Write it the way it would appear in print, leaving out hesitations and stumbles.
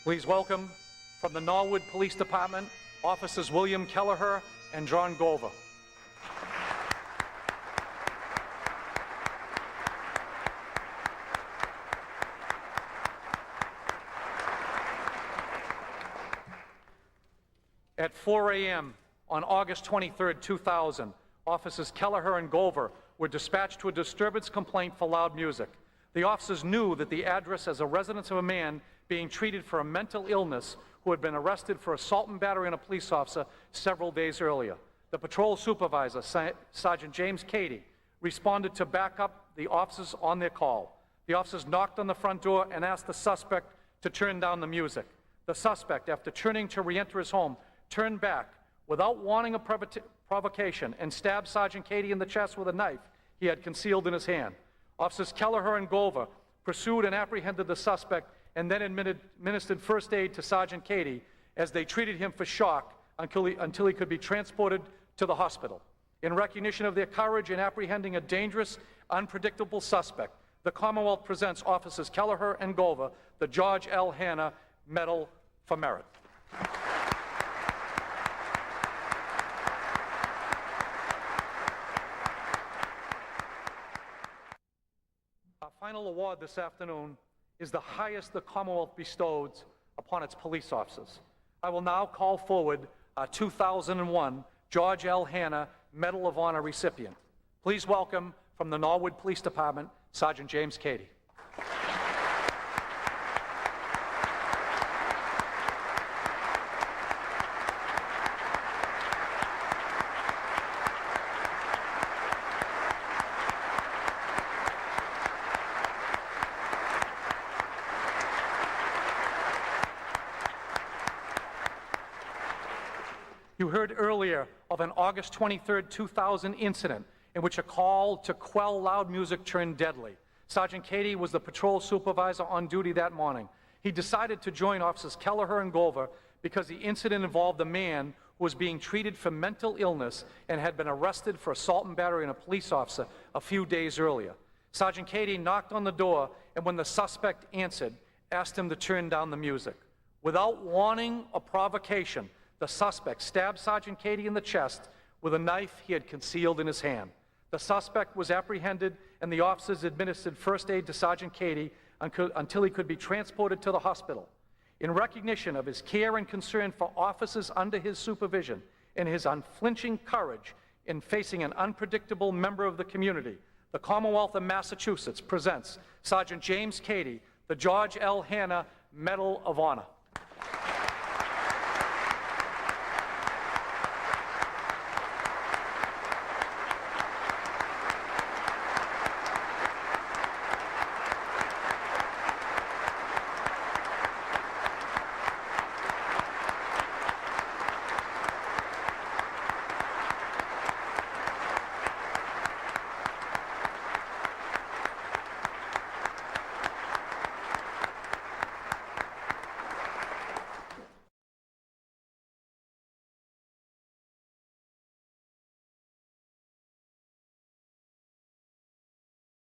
Please welcome from the Norwood Police Department, Officers William Kelleher and John Gover. At 4 a.m. on August 23, 2000, Officers Kelleher and Gover were dispatched to a disturbance complaint for loud music. The officers knew that the address as a residence of a man being treated for a mental illness who had been arrested for assault and battery on a police officer several days earlier. The patrol supervisor, Sergeant James Cady, responded to back up the officers on their call. The officers knocked on the front door and asked the suspect to turn down the music. The suspect, after turning to re-enter his home, turned back without wanting a provocation and stabbed Sergeant Cady in the chest with a knife he had concealed in his hand. Officers Kelleher and Gover pursued and apprehended the suspect and then administered first aid to Sergeant Cady as they treated him for shock until he could be transported to the hospital. In recognition of their courage in apprehending a dangerous, unpredictable suspect, the Commonwealth presents Officers Kelleher and Gover the George L. Hanna Medal for Merit. Our final award this afternoon is the highest the Commonwealth bestows upon its police officers. I will now call forward our 2001 George L. Hanna Medal of Honor recipient. Please welcome from the Norwood Police Department, Sergeant James Cady. You heard earlier of an August 23, 2000 incident in which a call to quell loud music turned deadly. Sergeant Cady was the patrol supervisor on duty that morning. He decided to join Officers Kelleher and Gover because the incident involved a man who was being treated for mental illness and had been arrested for assault and battery on a police officer a few days earlier. Sergeant Cady knocked on the door, and when the suspect answered, asked him to turn down the music. Without warning or provocation, the suspect stabbed Sergeant Cady in the chest with a knife he had concealed in his hand. The suspect was apprehended, and the officers administered first aid to Sergeant Cady until he could be transported to the hospital. In recognition of his care and concern for officers under his supervision and his unflinching courage in facing an unpredictable member of the community, the Commonwealth of Massachusetts presents Sergeant James Cady the George L. Hanna Medal of Honor.